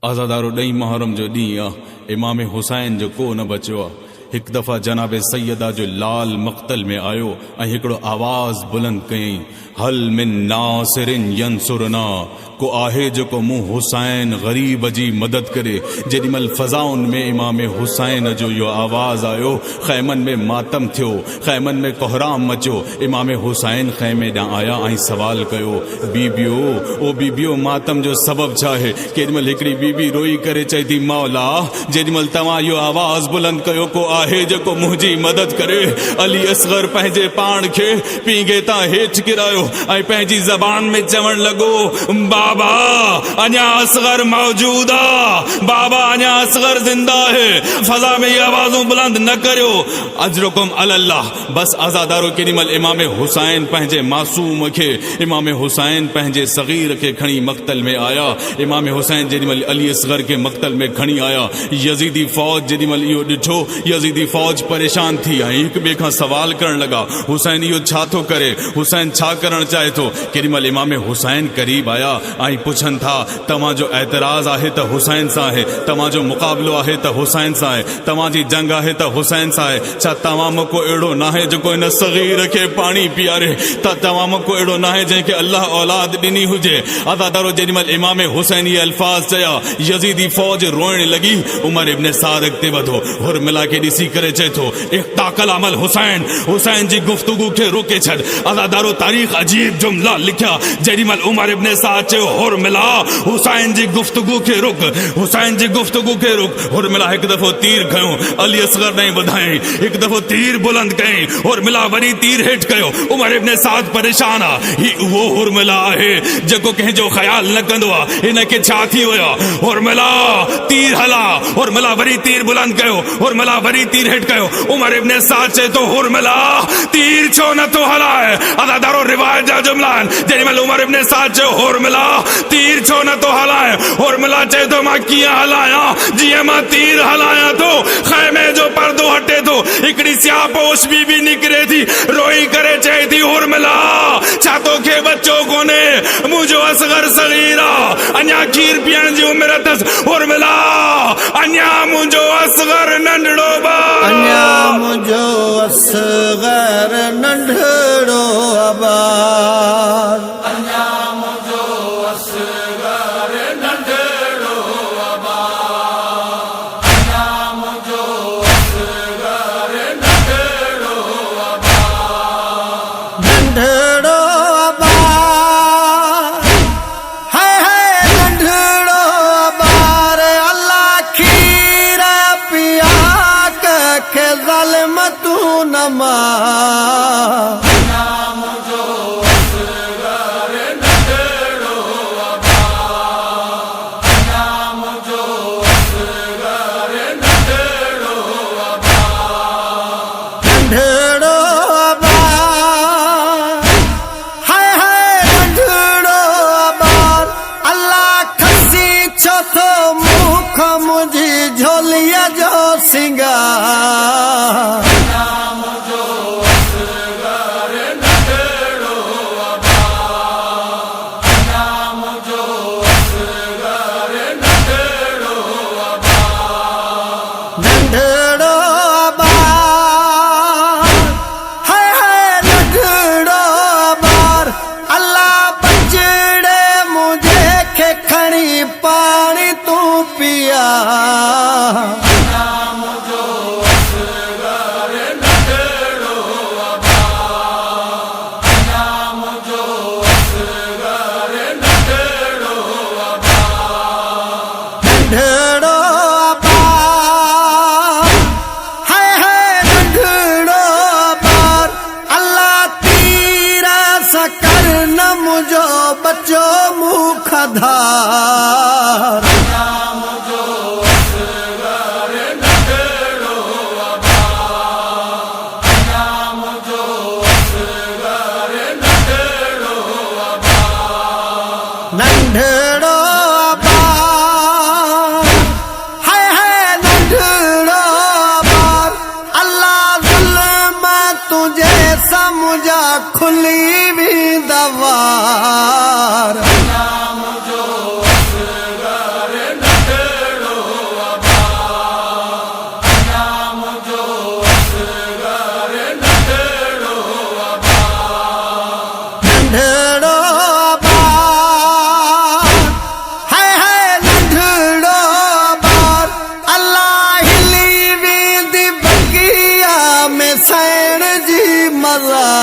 आज़ादारो ॾहीं मुहर्रम जो ॾींहुं आहे। इमाम हुसैन जो को न बचियो आहे। हिकु दफ़ा जनाब सैयदा जो लाल मक़तल में आयो ऐं हिकिड़ो आवाज़ बुलंद कयईं, हल मिन नासिरिन यंसुरना, को आहे जेको मूं हुसैन ग़रीब जी मदद करे। जेॾीमहिल फ़ज़ाउन में इमाम हुसैन जो इहो आवाज़ आयो, ख़ैमनि में मातम थियो, ख़ैमनि में कोहराम मचियो। इमाम हुसैन ख़ैमे ॾांहुं आया ऐं सवाल कयो, बीबियो ओ बीबियो, मातम जो सबब छा आहे? केॾीमहिल हिकिड़ी बीबी रोई करे चए थी, मौला जेॾीमहिल तव्हां इहो आवाज़ बुलंद कयो, को आहे जेको मुंहिंजी मदद करे। अली असगर पंहिंजे पाण खे पींगे तां हेठि किरायो ऐं पंहिंजी ज़बान में चवण लॻो, बाबा अञा असगर मौजूद आ, बाबा अञा असगर जिंदा है। फज़ा में ये आवाज़ूं बुलंद न करियो, अजरुकुम अलल्लाह। बस आज़ादारो केॾीमहिल इमाम हुसैन पंहिंजे मासूम खे, इमाम हुसैन पंहिंजे सग़ीर खे खणी मक़तल में आया। इमाम हुसैन जेॾीमहिल अली असगर के मक़तल में खणी आया, यज़ीदी फ़ौज जेॾीमहिल इहो ॾिठो, यज़ीदी फ़ौज परेशान थी ऐं हिक ॿिए खां सवाल करण लॻा, हुसैन इहो छा थो करे, हुसैन छा करण चाहे थो? केॾीमहिल इमाम हुसैन क़रीब आया ऐं पुछनि था, तव्हांजो एतराज़ आहे त हुसैन सां आहे, तव्हांजो मुक़ाबिलो आहे त हुसैन सां आहे, तव्हांजी जंग आहे त हुसैन सां आहे। छा तव्हां में को अहिड़ो न आहे जेको इन सग़ीर खे पाणी पीआरे? त तव्हां में को अहिड़ो न आहे जंहिंखे अल्लाह औलाद ॾिनी हुजे? आज़ादारो जेॾीमहिल इमाम हुसैन इहे अल्फाज़ चया, यज़ीदी फ़ौज रोइण लॻी। उमर इब्न साद अॻिते वधो, हुरमिला खे ॾिसी करे चए थो, इख्ताकल अमल हुसैन, हुसैन जी गुफ़्तगू खे रोके छॾ। आज़ादारो तारीख़ अजीब जुमला लिखिया। जेॾीमहिल उमर इब्न साद चयो, हुरमिला हुसैन जी गुफ़्तगू खे रुक, हुसैन जी गुफ़्तगू खे रुक। हुरमिला हिकु दफ़ो तीर खयो, अली असगर ॾांहुं वधायईं, हिकु दफ़ो तीर बुलंद कयईं, हुरमिला वरी तीर हेठि कयो। उमर इब्न साद परेशान आहे, ही उहो हुरमिला आहे जेको कंहिंजो ख़्याल न कंदो आहे। हिन खे छा थी वियो? हुरमिला तीर हला, हुरमिला वरी तीर बुलंद कयो, हुरमिला वरी तीर हेठि कयो। उमर इब्न साद चए थो, हुरमिला तीर छो नथो हलाए? आज़ादारो रिवायत जा जुमला आहिनि। जेॾीमहिल उमर इब्न साद चयो, हुरमिला तीर छो नथो हलाए? हुरमिला चए थो, मां कीअं हलायां? जीअं मां तीर हलायां थो, ख़ैमे जो पर्दो हटे थो, हिकिड़ी स्यापोश बीबी निकिरे थी, रोई करे चए थी, हुरमिला छा तोखे बच्चो कोन्हे? मुंहिंजो असगर सग़ीर आहे, अञा खीर पीअण जी उमिरि अथसि। हुरमिला अञा मुंहिंजो असगर नंढड़ो ॿार, अञा मुंहिंजो असगर नंढड़ो ॿार, अञा मुंहिंजो असगर नंढड़ो ॿार, अञा मुंहिंजो असगर नंढड़ो ॿार, नंढड़ो ॿार, हाय नंढड़ो ॿार। अल्लाह खीर पिया के ज़ालिम तूं न मार। मुझी झोलिया जो सिंगार, नंढड़ो ॿार, हाय नंढड़ो ॿार। अल्लाह बचड़े मुझे खे खणी पाणी तूं पिया। नंढड़ो ॿार, हाय नंढड़ो ॿार। अल्लाह तीर सां कर न मुंहिंजो बच्चो मुंहुं खधार। नंढड़ो ॿार, हाय नंढड़ो ॿार। अल्लाह ज़ुल्म तुंहिंजे सामुझा खुली वेंदा वार। मुंहिंजो असगर नंढड़ो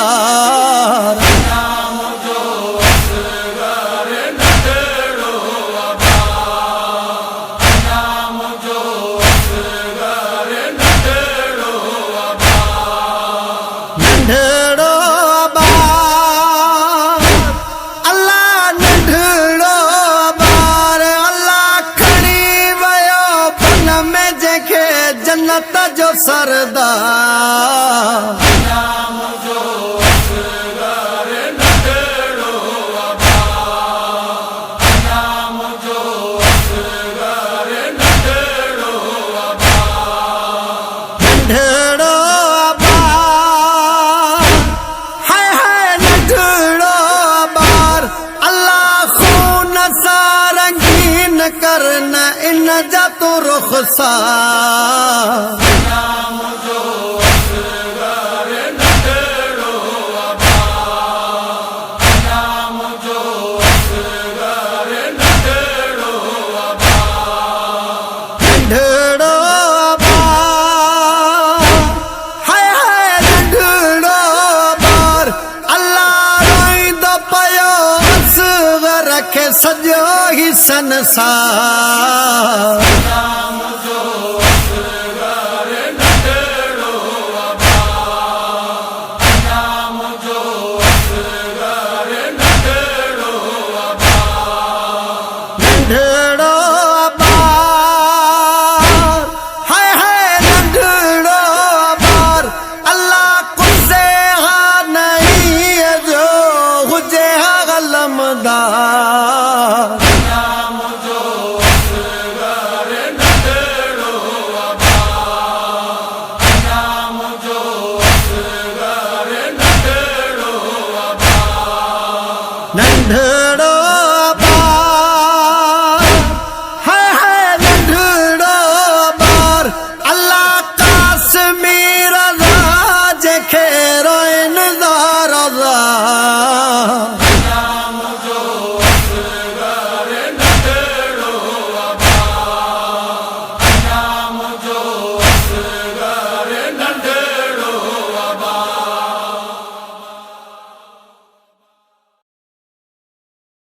अबार नंढड़ो अबार अल्लाह नंढड़ो अबार अल्लाह खणी वयो फन में जंहिंखे जन्नत जो सरदार नंढड़ो अबार हाय हाय नंढड़ो अबार अल्लाह खून सां रंगीन करन इन जा तो रुख़सार नंढड़ो अबार हाय हाय नंढड़ो अबार अल्लाह रोईंदो पयो असगर खे सॼो ही संसार नंढड़ो अबार हाय हाय नंढड़ो अबार अल्लाह कुसे हा नहीं जो हुजे हा गलमदार नंढड़ो